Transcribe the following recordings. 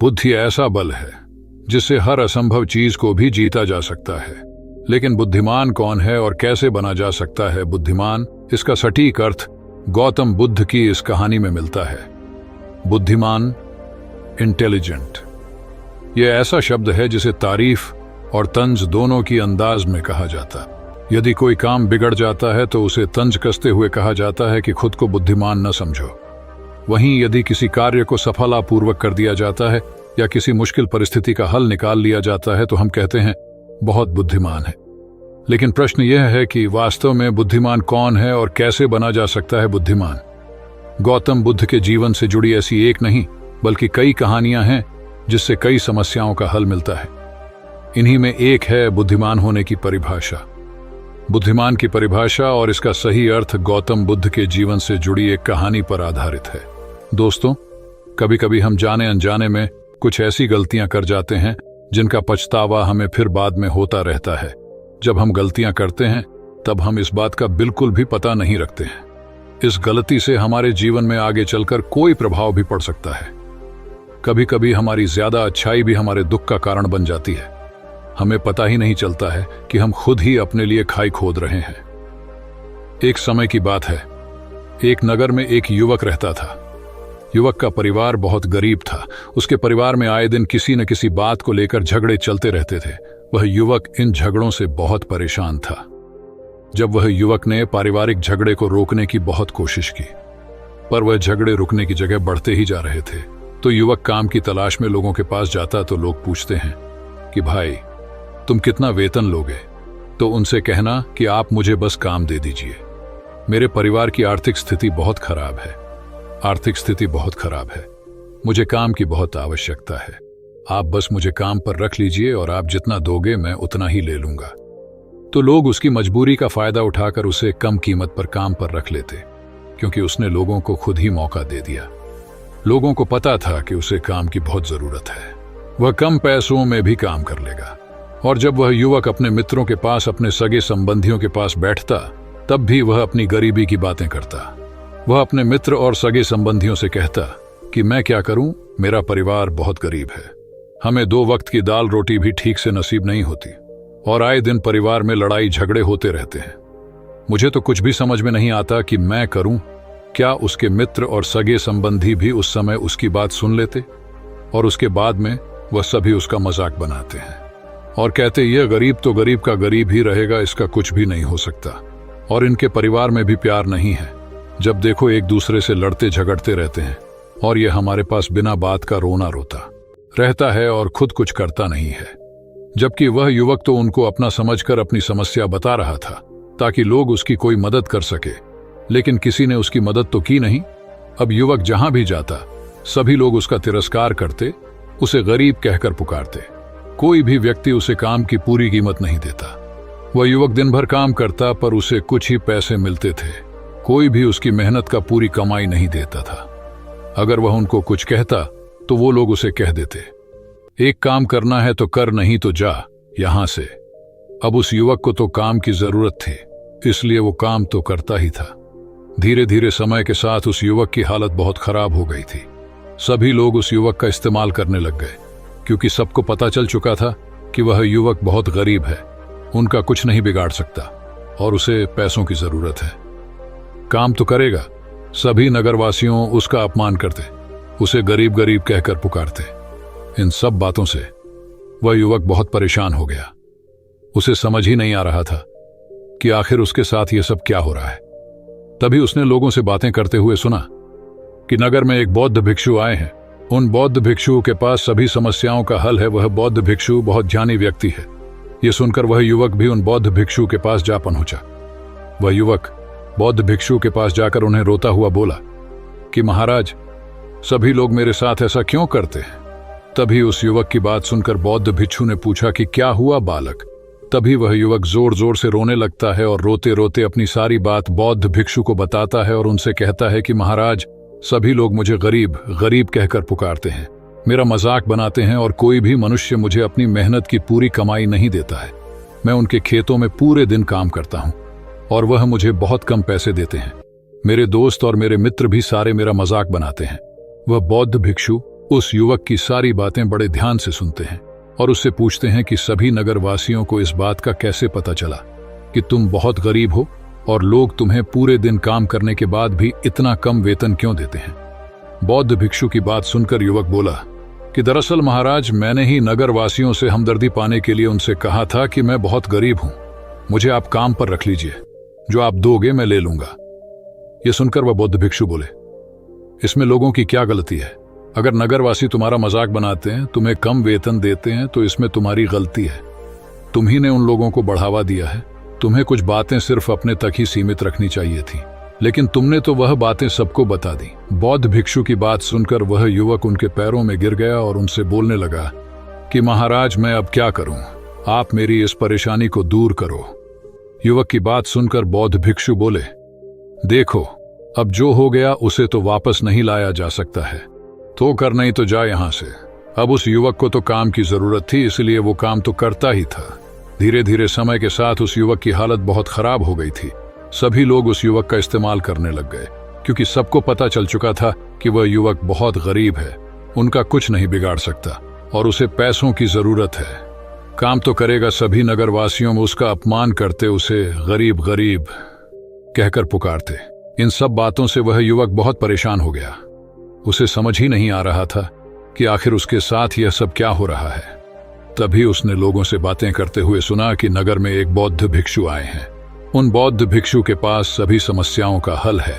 बुद्धि ऐसा बल है जिससे हर असंभव चीज को भी जीता जा सकता है। लेकिन बुद्धिमान कौन है और कैसे बना जा सकता है बुद्धिमान, इसका सटीक अर्थ गौतम बुद्ध की इस कहानी में मिलता है। बुद्धिमान, इंटेलिजेंट, यह ऐसा शब्द है जिसे तारीफ और तंज दोनों की अंदाज में कहा जाता है। यदि कोई काम बिगड़ जाता है तो उसे तंज कसते हुए कहा जाता है कि खुद को बुद्धिमान न समझो। वहीं यदि किसी कार्य को सफलतापूर्वक कर दिया जाता है या किसी मुश्किल परिस्थिति का हल निकाल लिया जाता है तो हम कहते हैं बहुत बुद्धिमान है। लेकिन प्रश्न यह है कि वास्तव में बुद्धिमान कौन है और कैसे बना जा सकता है बुद्धिमान। गौतम बुद्ध के जीवन से जुड़ी ऐसी एक नहीं बल्कि कई कहानियां हैं जिससे कई समस्याओं का हल मिलता है। इन्हीं में एक है बुद्धिमान होने की परिभाषा। बुद्धिमान की परिभाषा और इसका सही अर्थ गौतम बुद्ध के जीवन से जुड़ी एक कहानी पर आधारित है। दोस्तों, कभी कभी हम जाने अनजाने में कुछ ऐसी गलतियां कर जाते हैं जिनका पछतावा हमें फिर बाद में होता रहता है। जब हम गलतियां करते हैं तब हम इस बात का बिल्कुल भी पता नहीं रखते हैं। इस गलती से हमारे जीवन में आगे चलकर कोई प्रभाव भी पड़ सकता है। कभी कभी हमारी ज्यादा अच्छाई भी हमारे दुख का कारण बन जाती है। हमें पता ही नहीं चलता है कि हम खुद ही अपने लिए खाई खोद रहे हैं। एक समय की बात है, एक नगर में एक युवक रहता था। युवक का परिवार बहुत गरीब था। उसके परिवार में आए दिन किसी न किसी बात को लेकर झगड़े चलते रहते थे। वह युवक इन झगड़ों से बहुत परेशान था। जब वह युवक ने पारिवारिक झगड़े को रोकने की बहुत कोशिश की, पर वह झगड़े रुकने की जगह बढ़ते ही जा रहे थे। तो युवक काम की तलाश में लोगों के पास जाता तो लोग पूछते हैं कि भाई, तुम कितना वेतन लोगे? तो उनसे कहना कि आप मुझे बस काम दे दीजिए। मेरे परिवार की आर्थिक स्थिति बहुत खराब है। मुझे काम की बहुत आवश्यकता है। आप बस मुझे काम पर रख लीजिए और आप जितना दोगे मैं उतना ही ले लूंगा। तो लोग उसकी मजबूरी का फायदा उठाकर उसे कम कीमत पर काम पर रख लेते, क्योंकि उसने लोगों को खुद ही मौका दे दिया। लोगों को पता था कि उसे काम की बहुत जरूरत है। वह कम पैसों में भी काम कर लेगा। और जब वह युवक अपने मित्रों के पास, अपने सगे संबंधियों के पास बैठता, तब भी वह अपनी गरीबी की बातें करता। वह अपने मित्र और सगे संबंधियों से कहता कि मैं क्या करूं, मेरा परिवार बहुत गरीब है। हमें 2 वक्त की दाल रोटी भी ठीक से नसीब नहीं होती और आए दिन परिवार में लड़ाई झगड़े होते रहते हैं। मुझे तो कुछ भी समझ में नहीं आता कि मैं करूं क्या। उसके मित्र और सगे संबंधी भी उस समय उसकी बात सुन लेते और उसके बाद में वह सभी उसका मजाक बनाते हैं और कहते यह गरीब तो गरीब का गरीब ही रहेगा, इसका कुछ भी नहीं हो सकता। और इनके परिवार में भी प्यार नहीं है। जब देखो एक दूसरे से लड़ते झगड़ते रहते हैं और यह हमारे पास बिना बात का रोना रोता रहता है और खुद कुछ करता नहीं है। जबकि वह युवक तो उनको अपना समझकर अपनी समस्या बता रहा था ताकि लोग उसकी कोई मदद कर सके, लेकिन किसी ने उसकी मदद तो की नहीं। अब युवक जहां भी जाता सभी लोग उसका तिरस्कार करते, उसे गरीब कहकर पुकारते। कोई भी व्यक्ति उसे काम की पूरी कीमत नहीं देता। वह युवक दिन भर काम करता पर उसे कुछ ही पैसे मिलते थे। कोई भी उसकी मेहनत का पूरी कमाई नहीं देता था। अगर वह उनको कुछ कहता तो वो लोग उसे कह देते, एक काम करना है तो कर, नहीं तो जा यहां से। अब उस युवक को तो काम की जरूरत थी, इसलिए वो काम तो करता ही था। धीरे धीरे समय के साथ उस युवक की हालत बहुत खराब हो गई थी। सभी लोग उस युवक का इस्तेमाल करने लग गए, क्योंकि सबको पता चल चुका था कि वह युवक बहुत गरीब है, उनका कुछ नहीं बिगाड़ सकता और उसे पैसों की जरूरत है। काम तो करेगा। सभी नगरवासियों उसका अपमान करते, उसे गरीब गरीब कहकर पुकारते। इन सब बातों से वह युवक बहुत परेशान हो गया। उसे समझ ही नहीं आ रहा था कि आखिर उसके साथ यह सब क्या हो रहा है। तभी उसने लोगों से बातें करते हुए सुना कि नगर में एक बौद्ध भिक्षु आए हैं। उन बौद्ध भिक्षुओं के पास सभी समस्याओं का हल है। वह बौद्ध भिक्षु बहुत ज्ञानी व्यक्ति है। यह सुनकर वह युवक भी उन बौद्ध भिक्षु के पास जा पहुंचा। वह युवक बौद्ध भिक्षु के पास जाकर उन्हें रोता हुआ बोला कि महाराज, सभी लोग मेरे साथ ऐसा क्यों करते हैं? तभी उस युवक की बात सुनकर बौद्ध भिक्षु ने पूछा कि क्या हुआ बालक? तभी वह युवक जोर जोर से रोने लगता है और रोते रोते अपनी सारी बात बौद्ध भिक्षु को बताता है और उनसे कहता है कि महाराज, सभी लोग मुझे गरीब गरीब कहकर पुकारते हैं, मेरा मजाक बनाते हैं और कोई भी मनुष्य मुझे अपनी मेहनत की पूरी कमाई नहीं देता है। मैं उनके खेतों में पूरे दिन काम करता हूं और वह मुझे बहुत कम पैसे देते हैं। मेरे दोस्त और मेरे मित्र भी सारे मेरा मजाक बनाते हैं। वह बौद्ध भिक्षु उस युवक की सारी बातें बड़े ध्यान से सुनते हैं और उससे पूछते हैं कि सभी नगरवासियों को इस बात का कैसे पता चला कि तुम बहुत गरीब हो और लोग तुम्हें पूरे दिन काम करने के बाद भी इतना कम वेतन क्यों देते हैं। बौद्ध भिक्षु की बात सुनकर युवक बोला कि दरअसल महाराज, मैंने ही नगरवासियों से हमदर्दी पाने के लिए उनसे कहा था कि मैं बहुत गरीब हूं, मुझे आप काम पर रख लीजिए, जो आप दोगे मैं ले लूंगा। यह सुनकर वह बौद्ध भिक्षु बोले, इसमें लोगों की क्या गलती है? अगर नगरवासी तुम्हारा मजाक बनाते हैं, तुम्हें कम वेतन देते हैं, तो इसमें तुम्हारी गलती है। तुम ही ने उन लोगों को बढ़ावा दिया है। तुम्हें कुछ बातें सिर्फ अपने तक ही सीमित रखनी चाहिए थी, लेकिन तुमने तो वह बातें सबको बता दी। बौद्ध भिक्षु की बात सुनकर वह युवक उनके पैरों में गिर गया और उनसे बोलने लगा कि महाराज, मैं अब क्या करूं? आप मेरी इस परेशानी को दूर करो। युवक की बात सुनकर बौद्ध भिक्षु बोले, देखो, अब जो हो गया उसे तो वापस नहीं लाया जा सकता है, तो कर नहीं तो जा यहां से। अब उस युवक को तो काम की जरूरत थी, इसलिए वो काम तो करता ही था। धीरे धीरे समय के साथ उस युवक की हालत बहुत खराब हो गई थी। सभी लोग उस युवक का इस्तेमाल करने लग गए, क्योंकि सबको पता चल चुका था कि वह युवक बहुत गरीब है, उनका कुछ नहीं बिगाड़ सकता और उसे पैसों की जरूरत है। काम तो करेगा, सभी नगरवासियों में उसका अपमान करते, उसे गरीब गरीब कहकर पुकारते। इन सब बातों से वह युवक बहुत परेशान हो गया। उसे समझ ही नहीं आ रहा था कि आखिर उसके साथ यह सब क्या हो रहा है। तभी उसने लोगों से बातें करते हुए सुना कि नगर में एक बौद्ध भिक्षु आए हैं। उन बौद्ध भिक्षु के पास सभी समस्याओं का हल है।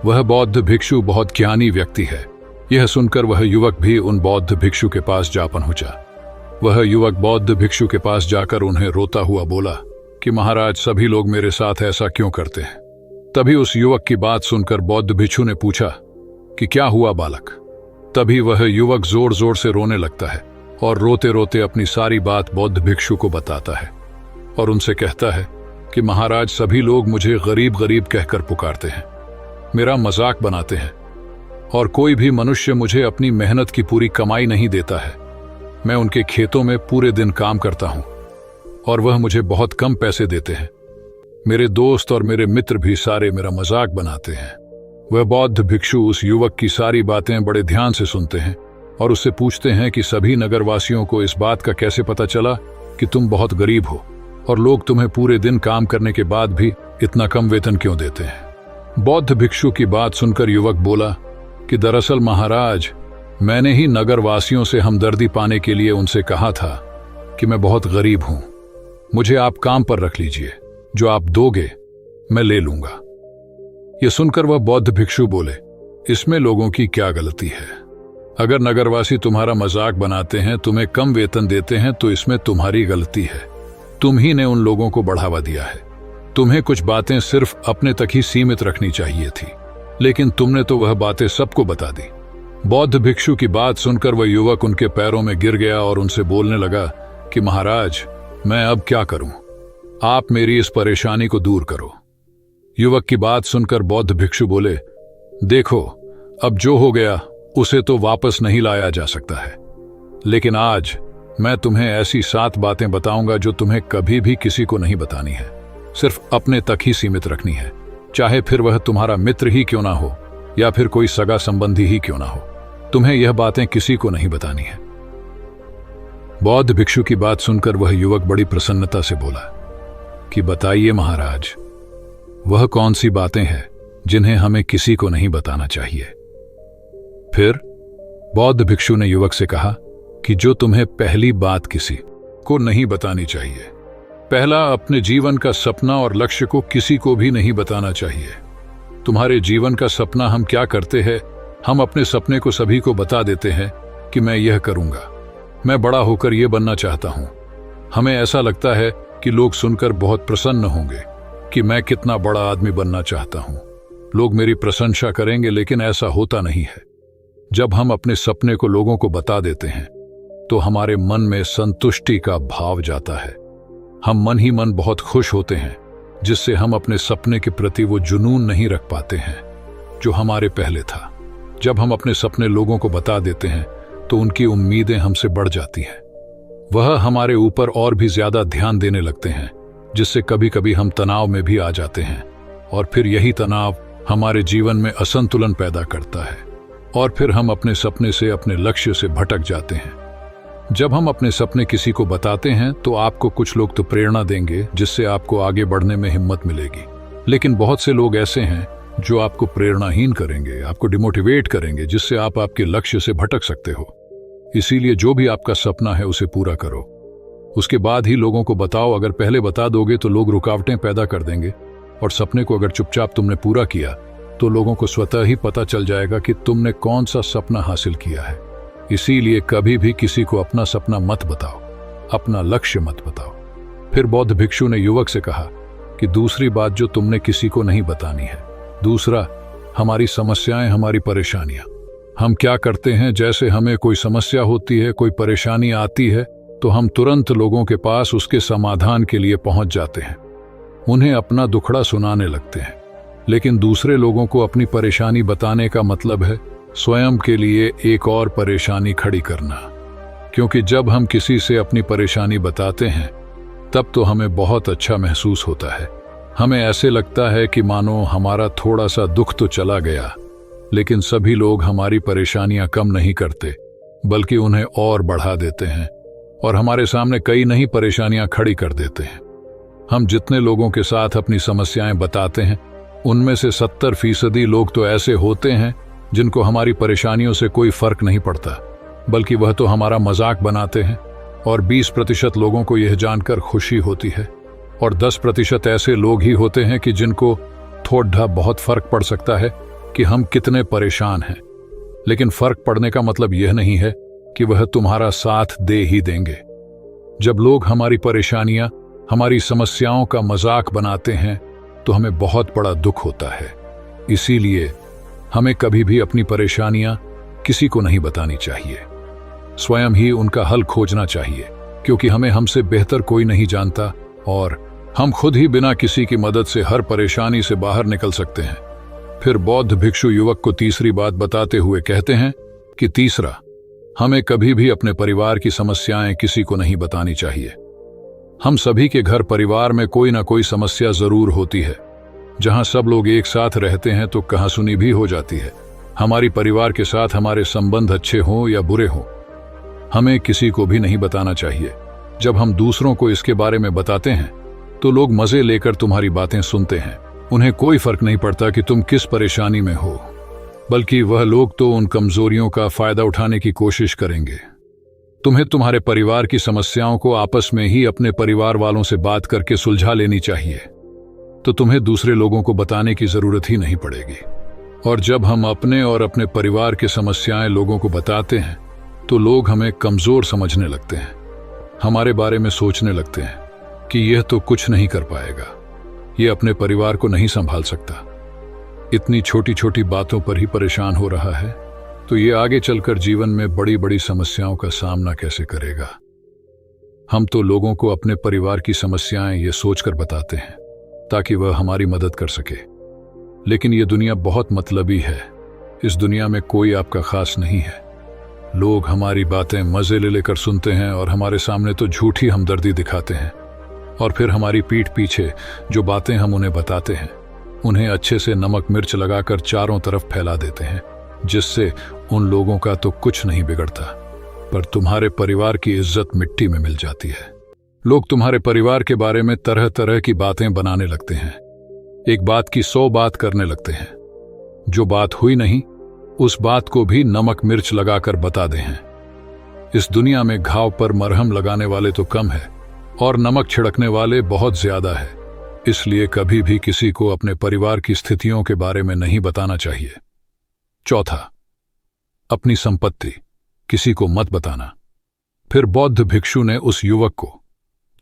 वह बौद्ध भिक्षु बहुत ज्ञानी व्यक्ति है। यह सुनकर वह युवक भी उन बौद्ध भिक्षु के पास जा पहुंचा। वह युवक बौद्ध भिक्षु के पास जाकर उन्हें रोता हुआ बोला कि महाराज, सभी लोग मेरे साथ ऐसा क्यों करते हैं? तभी उस युवक की बात सुनकर बौद्ध भिक्षु ने पूछा कि क्या हुआ बालक? तभी वह युवक जोर जोर से रोने लगता है और रोते रोते अपनी सारी बात बौद्ध भिक्षु को बताता है और उनसे कहता है कि महाराज, सभी लोग मुझे गरीब गरीब कहकर पुकारते हैं, मेरा मजाक बनाते हैं और कोई भी मनुष्य मुझे अपनी मेहनत की पूरी कमाई नहीं देता है। मैं उनके खेतों में पूरे दिन काम करता हूं और वह मुझे बहुत कम पैसे देते हैं। मेरे दोस्त और मेरे मित्र भी सारे मेरा मजाक बनाते हैं। वह बौद्ध भिक्षु उस युवक की सारी बातें बड़े ध्यान से सुनते हैं और उससे पूछते हैं कि सभी नगरवासियों को इस बात का कैसे पता चला कि तुम बहुत गरीब हो और लोग तुम्हें पूरे दिन काम करने के बाद भी इतना कम वेतन क्यों देते हैं। बौद्ध भिक्षु की बात सुनकर युवक बोला कि दरअसल महाराज, मैंने ही नगरवासियों से हमदर्दी पाने के लिए उनसे कहा था कि मैं बहुत गरीब हूं, मुझे आप काम पर रख लीजिए, जो आप दोगे मैं ले लूंगा। यह सुनकर वह बौद्ध भिक्षु बोले, इसमें लोगों की क्या गलती है? अगर नगरवासी तुम्हारा मजाक बनाते हैं, तुम्हें कम वेतन देते हैं, तो इसमें तुम्हारी गलती है। तुम ही ने उन लोगों को बढ़ावा दिया है। तुम्हें कुछ बातें सिर्फ अपने तक ही सीमित रखनी चाहिए थी, लेकिन तुमने तो वह बातें सबको बता दी। बौद्ध भिक्षु की बात सुनकर वह युवक उनके पैरों में गिर गया और उनसे बोलने लगा कि महाराज, मैं अब क्या करूं? आप मेरी इस परेशानी को दूर करो। युवक की बात सुनकर बौद्ध भिक्षु बोले, देखो, अब जो हो गया उसे तो वापस नहीं लाया जा सकता है, लेकिन आज मैं तुम्हें ऐसी 7 बातें बताऊंगा जो तुम्हें कभी भी किसी को नहीं बतानी है, सिर्फ अपने तक ही सीमित रखनी है, चाहे फिर वह तुम्हारा मित्र ही क्यों ना हो या फिर कोई सगा संबंधी ही क्यों ना हो। तुम्हें यह बातें किसी को नहीं बतानी है। बौद्ध भिक्षु की बात सुनकर वह युवक बड़ी प्रसन्नता से बोला कि बताइए महाराज, वह कौन सी बातें हैं जिन्हें हमें किसी को नहीं बताना चाहिए? फिर बौद्ध भिक्षु ने युवक से कहा कि जो तुम्हें पहली बात किसी को नहीं बतानी चाहिए, पहला, अपने जीवन का सपना और लक्ष्य को किसी को भी नहीं बताना चाहिए। तुम्हारे जीवन का सपना हम क्या करते हैं, हम अपने सपने को सभी को बता देते हैं कि मैं यह करूंगा, मैं बड़ा होकर यह बनना चाहता हूं। हमें ऐसा लगता है कि लोग सुनकर बहुत प्रसन्न होंगे कि मैं कितना बड़ा आदमी बनना चाहता हूं, लोग मेरी प्रशंसा करेंगे, लेकिन ऐसा होता नहीं है। जब हम अपने सपने को लोगों को बता देते हैं तो हमारे मन में संतुष्टि का भाव जाता है। हम मन ही मन बहुत खुश होते हैं, जिससे हम अपने सपने के प्रति वो जुनून नहीं रख पाते हैं जो हमारे पहले था। जब हम अपने सपने लोगों को बता देते हैं तो उनकी उम्मीदें हमसे बढ़ जाती हैं। वह हमारे ऊपर और भी ज्यादा ध्यान देने लगते हैं, जिससे कभी कभी हम तनाव में भी आ जाते हैं और फिर यही तनाव हमारे जीवन में असंतुलन पैदा करता है। और फिर हम अपने सपने से, अपने लक्ष्य से भटक जाते हैं। जब हम अपने सपने किसी को बताते हैं तो आपको कुछ लोग तो प्रेरणा देंगे, जिससे आपको आगे बढ़ने में हिम्मत मिलेगी, लेकिन बहुत से लोग ऐसे हैं जो आपको प्रेरणाहीन करेंगे, आपको डिमोटिवेट करेंगे, जिससे आप आपके लक्ष्य से भटक सकते हो। इसीलिए जो भी आपका सपना है उसे पूरा करो, उसके बाद ही लोगों को बताओ। अगर पहले बता दोगे तो लोग रुकावटें पैदा कर देंगे, और सपने को अगर चुपचाप तुमने पूरा किया तो लोगों को स्वतः ही पता चल जाएगा कि तुमने कौन सा सपना हासिल किया है। इसीलिए कभी भी किसी को अपना सपना मत बताओ, अपना लक्ष्य मत बताओ। फिर बौद्ध भिक्षु ने युवक से कहा कि दूसरी बात जो तुमने किसी को नहीं बतानी है। दूसरा, हमारी समस्याएं, हमारी परेशानियां। हम क्या करते हैं, जैसे हमें कोई समस्या होती है, कोई परेशानी आती है, तो हम तुरंत लोगों के पास उसके समाधान के लिए पहुंच जाते हैं, उन्हें अपना दुखड़ा सुनाने लगते हैं। लेकिन दूसरे लोगों को अपनी परेशानी बताने का मतलब है स्वयं के लिए एक और परेशानी खड़ी करना। क्योंकि जब हम किसी से अपनी परेशानी बताते हैं तब तो हमें बहुत अच्छा महसूस होता है। हमें ऐसे लगता है कि मानो हमारा थोड़ा सा दुख तो चला गया, लेकिन सभी लोग हमारी परेशानियां कम नहीं करते, बल्कि उन्हें और बढ़ा देते हैं और हमारे सामने कई नई परेशानियां खड़ी कर देते हैं। हम जितने लोगों के साथ अपनी समस्याएं बताते हैं, उनमें से 70% लोग तो ऐसे होते हैं जिनको हमारी परेशानियों से कोई फर्क नहीं पड़ता, बल्कि वह तो हमारा मजाक बनाते हैं। और 20% लोगों को यह जानकर खुशी होती है, और 10% ऐसे लोग ही होते हैं कि जिनको थोड़ा बहुत फर्क पड़ सकता है कि हम कितने परेशान हैं। लेकिन फर्क पड़ने का मतलब यह नहीं है कि वह तुम्हारा साथ दे ही देंगे। जब लोग हमारी परेशानियां, हमारी समस्याओं का मजाक बनाते हैं तो हमें बहुत बड़ा दुख होता है। इसीलिए हमें कभी भी अपनी परेशानियां किसी को नहीं बतानी चाहिए, स्वयं ही उनका हल खोजना चाहिए, क्योंकि हमें हमसे बेहतर कोई नहीं जानता और हम खुद ही बिना किसी की मदद से हर परेशानी से बाहर निकल सकते हैं। फिर बौद्ध भिक्षु युवक को तीसरी बात बताते हुए कहते हैं कि तीसरा, हमें कभी भी अपने परिवार की समस्याएं किसी को नहीं बतानी चाहिए। हम सभी के घर परिवार में कोई ना कोई समस्या जरूर होती है। जहां सब लोग एक साथ रहते हैं तो कहासुनी भी हो जाती है। हमारी परिवार के साथ हमारे संबंध अच्छे हों या बुरे हों, हमें किसी को भी नहीं बताना चाहिए। जब हम दूसरों को इसके बारे में बताते हैं तो लोग मजे लेकर तुम्हारी बातें सुनते हैं। उन्हें कोई फर्क नहीं पड़ता कि तुम किस परेशानी में हो, बल्कि वह लोग तो उन कमजोरियों का फायदा उठाने की कोशिश करेंगे। तुम्हें तुम्हारे परिवार की समस्याओं को आपस में ही अपने परिवार वालों से बात करके सुलझा लेनी चाहिए, तो तुम्हें दूसरे लोगों को बताने की जरूरत ही नहीं पड़ेगी। और जब हम अपने और अपने परिवार की समस्याएं लोगों को बताते हैं तो लोग हमें कमजोर समझने लगते हैं, हमारे बारे में सोचने लगते हैं कि यह तो कुछ नहीं कर पाएगा, यह अपने परिवार को नहीं संभाल सकता, इतनी छोटी छोटी बातों पर ही परेशान हो रहा है, तो ये आगे चलकर जीवन में बड़ी बड़ी समस्याओं का सामना कैसे करेगा। हम तो लोगों को अपने परिवार की समस्याएं ये सोचकर बताते हैं ताकि वह हमारी मदद कर सके। लेकिन ये दुनिया बहुत मतलबी है, इस दुनिया में कोई आपका खास नहीं है। लोग हमारी बातें मजे ले लेकर सुनते हैं और हमारे सामने तो झूठी हमदर्दी दिखाते हैं, और फिर हमारी पीठ पीछे जो बातें हम उन्हें बताते हैं उन्हें अच्छे से नमक मिर्च लगाकर चारों तरफ फैला देते हैं, जिससे उन लोगों का तो कुछ नहीं बिगड़ता, पर तुम्हारे परिवार की इज्जत मिट्टी में मिल जाती है। लोग तुम्हारे परिवार के बारे में तरह तरह की बातें बनाने लगते हैं, एक बात की 100 बात करने लगते हैं। जो बात हुई नहीं उस बात को भी नमक मिर्च लगाकर बता दे हैं। इस दुनिया में घाव पर मरहम लगाने वाले तो कम है और नमक छिड़कने वाले बहुत ज्यादा है। इसलिए कभी भी किसी को अपने परिवार की स्थितियों के बारे में नहीं बताना चाहिए। चौथा, अपनी संपत्ति किसी को मत बताना। फिर बौद्ध भिक्षु ने उस युवक को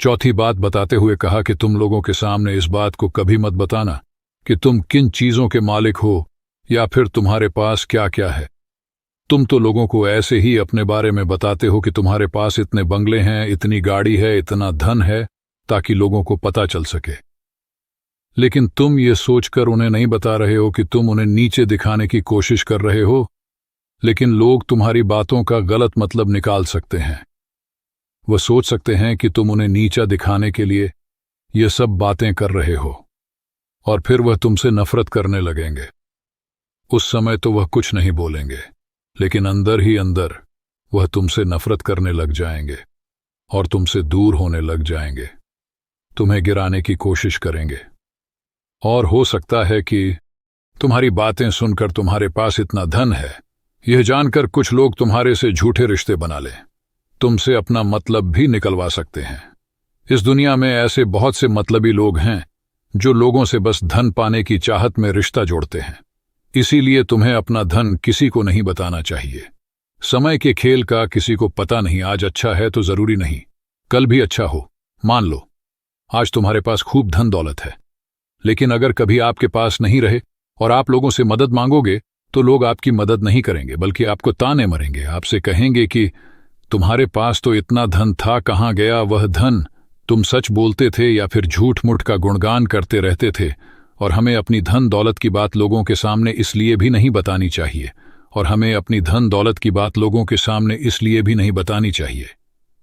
चौथी बात बताते हुए कहा कि तुम लोगों के सामने इस बात को कभी मत बताना कि तुम किन चीजों के मालिक हो या फिर तुम्हारे पास क्या क्या है। तुम तो लोगों को ऐसे ही अपने बारे में बताते हो कि तुम्हारे पास इतने बंगले हैं, इतनी गाड़ी है, इतना धन है, ताकि लोगों को पता चल सके। लेकिन तुम ये सोचकर उन्हें नहीं बता रहे हो कि तुम उन्हें नीचे दिखाने की कोशिश कर रहे हो, लेकिन लोग तुम्हारी बातों का गलत मतलब निकाल सकते हैं। वह सोच सकते हैं कि तुम उन्हें नीचा दिखाने के लिए ये सब बातें कर रहे हो, और फिर वह तुमसे नफरत करने लगेंगे। उस समय तो वह कुछ नहीं बोलेंगे, लेकिन अंदर ही अंदर वह तुमसे नफरत करने लग जाएंगे और तुमसे दूर होने लग जाएंगे, तुम्हें गिराने की कोशिश करेंगे। और हो सकता है कि तुम्हारी बातें सुनकर तुम्हारे पास इतना धन है यह जानकर कुछ लोग तुम्हारे से झूठे रिश्ते बना लें, तुमसे अपना मतलब भी निकलवा सकते हैं। इस दुनिया में ऐसे बहुत से मतलबी लोग हैं जो लोगों से बस धन पाने की चाहत में रिश्ता जोड़ते हैं। इसीलिए तुम्हें अपना धन किसी को नहीं बताना चाहिए। समय के खेल का किसी को पता नहीं, आज अच्छा है तो जरूरी नहीं कल भी अच्छा हो। मान लो आज तुम्हारे पास खूब धन दौलत है, लेकिन अगर कभी आपके पास नहीं रहे और आप लोगों से मदद मांगोगे तो लोग आपकी मदद नहीं करेंगे बल्कि आपको ताने मरेंगे, आपसे कहेंगे कि तुम्हारे पास तो इतना धन था, कहाँ गया वह धन? तुम सच बोलते थे या फिर झूठ मूठ का गुणगान करते रहते थे? और हमें अपनी धन दौलत की बात लोगों के सामने इसलिए भी नहीं बतानी चाहिए, और हमें अपनी धन दौलत की बात लोगों के सामने इसलिए भी नहीं बतानी चाहिए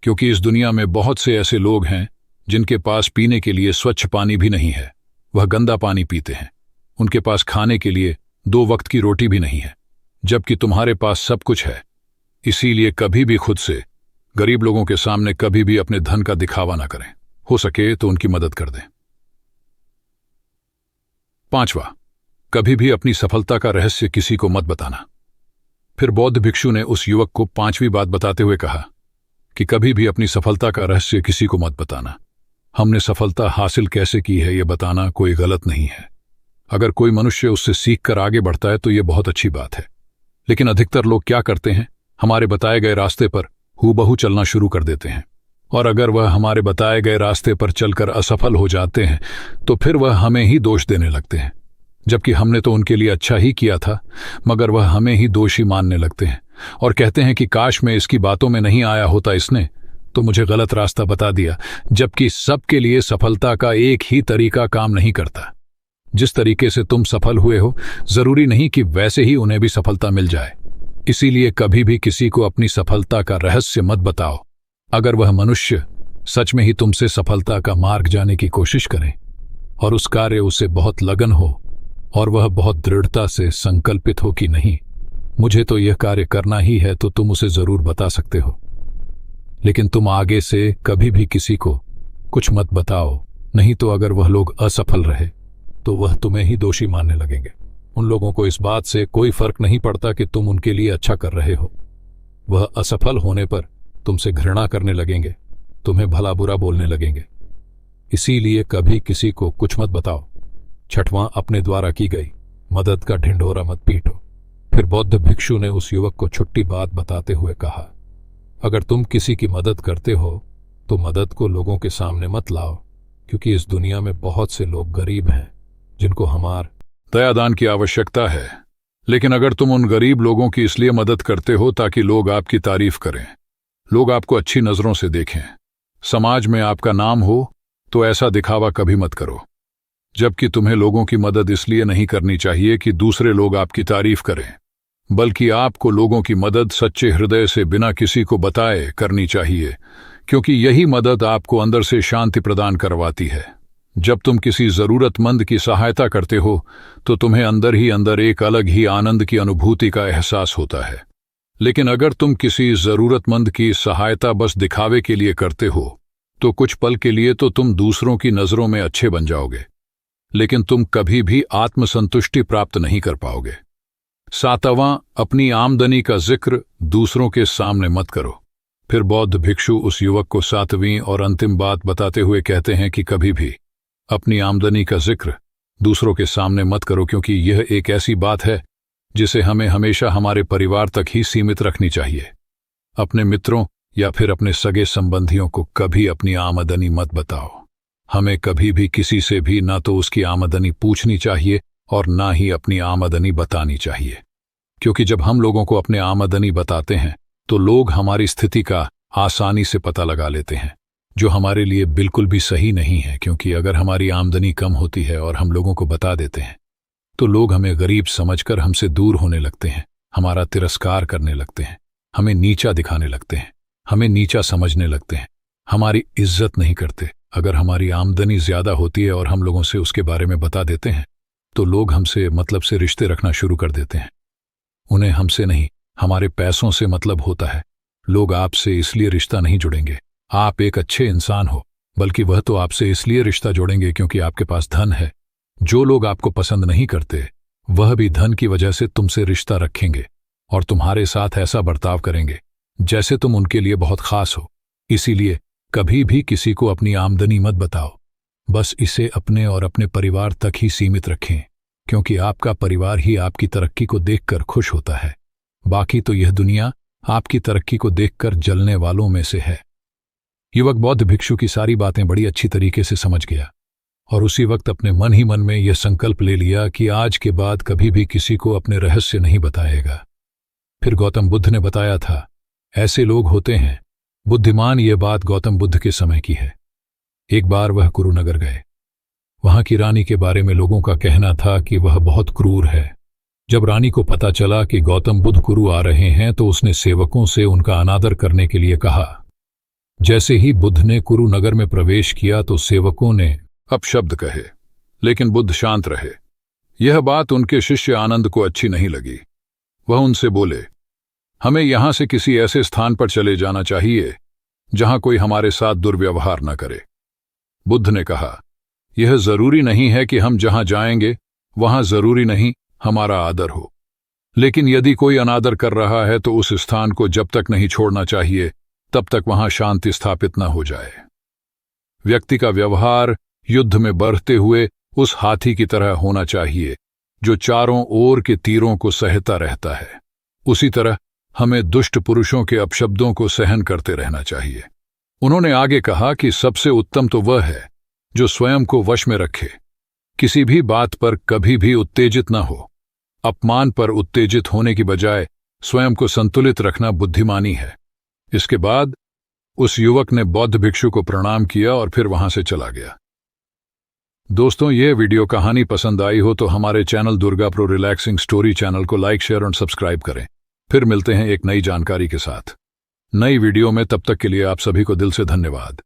क्योंकि इस दुनिया में बहुत से ऐसे लोग हैं जिनके पास पीने के लिए स्वच्छ पानी भी नहीं है, वह गंदा पानी पीते हैं। उनके पास खाने के लिए 2 वक्त की रोटी भी नहीं है, जबकि तुम्हारे पास सब कुछ है। इसीलिए कभी भी खुद से गरीब लोगों के सामने कभी भी अपने धन का दिखावा ना करें, हो सके तो उनकी मदद कर दें। 5वां, कभी भी अपनी सफलता का रहस्य किसी को मत बताना। फिर बौद्ध भिक्षु ने उस युवक को 5वीं बात बताते हुए कहा कि कभी भी अपनी सफलता का रहस्य किसी को मत बताना। हमने सफलता हासिल कैसे की है यह बताना कोई गलत नहीं है। अगर कोई मनुष्य उससे सीखकर आगे बढ़ता है तो यह बहुत अच्छी बात है, लेकिन अधिकतर लोग क्या करते हैं, हमारे बताए गए रास्ते पर हूबहू चलना शुरू कर देते हैं, और अगर वह हमारे बताए गए रास्ते पर चलकर असफल हो जाते हैं तो फिर वह हमें ही दोष देने लगते हैं, जबकि हमने तो उनके लिए अच्छा ही किया था, मगर वह हमें ही दोषी मानने लगते हैं और कहते हैं कि काश मैं इसकी बातों में नहीं आया होता, इसने तो मुझे गलत रास्ता बता दिया। जबकि सबके लिए सफलता का एक ही तरीका काम नहीं करता। जिस तरीके से तुम सफल हुए हो जरूरी नहीं कि वैसे ही उन्हें भी सफलता मिल जाए। इसीलिए कभी भी किसी को अपनी सफलता का रहस्य मत बताओ। अगर वह मनुष्य सच में ही तुमसे सफलता का मार्ग जाने की कोशिश करे और उस कार्य उसे बहुत लगन हो और वह बहुत दृढ़ता से संकल्पित हो कि नहीं मुझे तो यह कार्य करना ही है, तो तुम उसे जरूर बता सकते हो। लेकिन तुम आगे से कभी भी किसी को कुछ मत बताओ, नहीं तो अगर वह लोग असफल रहे तो वह तुम्हें ही दोषी मानने लगेंगे। उन लोगों को इस बात से कोई फर्क नहीं पड़ता कि तुम उनके लिए अच्छा कर रहे हो। वह असफल होने पर तुमसे घृणा करने लगेंगे, तुम्हें भला बुरा बोलने लगेंगे। इसीलिए कभी किसी को कुछ मत बताओ। 6वां, अपने द्वारा की गई मदद का ढिंढोरा मत पीटो। फिर बौद्ध भिक्षु ने उस युवक को छुट्टी बात बताते हुए कहा, अगर तुम किसी की मदद करते हो तो मदद को लोगों के सामने मत लाओ, क्योंकि इस दुनिया में बहुत से लोग गरीब हैं जिनको हमार दयादान की आवश्यकता है। लेकिन अगर तुम उन गरीब लोगों की इसलिए मदद करते हो ताकि लोग आपकी तारीफ करें, लोग आपको अच्छी नजरों से देखें, समाज में आपका नाम हो, तो ऐसा दिखावा कभी मत करो। जबकि तुम्हें लोगों की मदद इसलिए नहीं करनी चाहिए कि दूसरे लोग आपकी तारीफ करें, बल्कि आपको लोगों की मदद सच्चे हृदय से बिना किसी को बताए करनी चाहिए, क्योंकि यही मदद आपको अंदर से शांति प्रदान करवाती है। जब तुम किसी जरूरतमंद की सहायता करते हो तो तुम्हें अंदर ही अंदर एक अलग ही आनंद की अनुभूति का एहसास होता है। लेकिन अगर तुम किसी जरूरतमंद की सहायता बस दिखावे के लिए करते हो तो कुछ पल के लिए तो तुम दूसरों की नजरों में अच्छे बन जाओगे, लेकिन तुम कभी भी आत्मसंतुष्टि प्राप्त नहीं कर पाओगे। 7वां, अपनी आमदनी का जिक्र दूसरों के सामने मत करो। फिर बौद्ध भिक्षु उस युवक को 7वीं और अंतिम बात बताते हुए कहते हैं कि कभी भी अपनी आमदनी का जिक्र दूसरों के सामने मत करो, क्योंकि यह एक ऐसी बात है जिसे हमें हमेशा हमारे परिवार तक ही सीमित रखनी चाहिए। अपने मित्रों या फिर अपने सगे संबंधियों को कभी अपनी आमदनी मत बताओ। हमें कभी भी किसी से भी ना तो उसकी आमदनी पूछनी चाहिए और ना ही अपनी आमदनी बतानी चाहिए, क्योंकि जब हम लोगों को अपने आमदनी बताते हैं तो लोग हमारी स्थिति का आसानी से पता लगा लेते हैं, जो हमारे लिए बिल्कुल भी सही नहीं है। क्योंकि अगर हमारी आमदनी कम होती है और हम लोगों को बता देते हैं तो लोग हमें गरीब समझकर हमसे दूर होने लगते हैं, हमारा तिरस्कार करने लगते हैं, हमें नीचा दिखाने लगते हैं, हमें नीचा समझने लगते हैं, हमारी इज्जत नहीं करते। अगर हमारी आमदनी ज्यादा होती है और हम लोगों से उसके बारे में बता देते हैं तो लोग हमसे मतलब से रिश्ते रखना शुरू कर देते हैं। उन्हें हमसे नहीं हमारे पैसों से मतलब होता है। लोग आपसे इसलिए रिश्ता नहीं जुड़ेंगे आप एक अच्छे इंसान हो, बल्कि वह तो आपसे इसलिए रिश्ता जोड़ेंगे क्योंकि आपके पास धन है। जो लोग आपको पसंद नहीं करते वह भी धन की वजह से तुमसे रिश्ता रखेंगे और तुम्हारे साथ ऐसा बर्ताव करेंगे जैसे तुम उनके लिए बहुत खास हो। इसीलिए कभी भी किसी को अपनी आमदनी मत बताओ, बस इसे अपने और अपने परिवार तक ही सीमित रखें, क्योंकि आपका परिवार ही आपकी तरक्की को देखकर खुश होता है। बाकी तो यह दुनिया आपकी तरक्की को देखकर जलने वालों में से है। युवक बौद्ध भिक्षु की सारी बातें बड़ी अच्छी तरीके से समझ गया और उसी वक्त अपने मन ही मन में यह संकल्प ले लिया कि आज के बाद कभी भी किसी को अपने रहस्य नहीं बताएगा। फिर गौतम बुद्ध ने बताया था, ऐसे लोग होते हैं बुद्धिमान। ये बात गौतम बुद्ध के समय की है। एक बार वह कुरुनगर गए। वहां की रानी के बारे में लोगों का कहना था कि वह बहुत क्रूर है। जब रानी को पता चला कि गौतम बुद्ध कुरु आ रहे हैं तो उसने सेवकों से उनका अनादर करने के लिए कहा। जैसे ही बुद्ध ने कुरुनगर में प्रवेश किया तो सेवकों ने अपशब्द कहे, लेकिन बुद्ध शांत रहे। यह बात उनके शिष्य आनंद को अच्छी नहीं लगी। वह उनसे बोले, हमें यहां से किसी ऐसे स्थान पर चले जाना चाहिए जहां कोई हमारे साथ दुर्व्यवहार न करे। बुद्ध ने कहा, यह जरूरी नहीं है कि हम जहां जाएंगे वहां जरूरी नहीं हमारा आदर हो, लेकिन यदि कोई अनादर कर रहा है तो उस स्थान को जब तक नहीं छोड़ना चाहिए तब तक वहां शांति स्थापित न हो जाए। व्यक्ति का व्यवहार युद्ध में बढ़ते हुए उस हाथी की तरह होना चाहिए जो चारों ओर के तीरों को सहता रहता है। उसी तरह हमें दुष्ट पुरुषों के अपशब्दों को सहन करते रहना चाहिए। उन्होंने आगे कहा कि सबसे उत्तम तो वह है जो स्वयं को वश में रखे, किसी भी बात पर कभी भी उत्तेजित न हो। अपमान पर उत्तेजित होने की बजाय स्वयं को संतुलित रखना बुद्धिमानी है। इसके बाद उस युवक ने बौद्ध भिक्षु को प्रणाम किया और फिर वहां से चला गया। दोस्तों, यह वीडियो कहानी पसंद आई हो तो हमारे channel Durga pro relaxing story channel को लाइक, शेयर और सब्सक्राइब करें। फिर मिलते हैं एक नई जानकारी के साथ नई वीडियो में। तब तक के लिए आप सभी को दिल से धन्यवाद।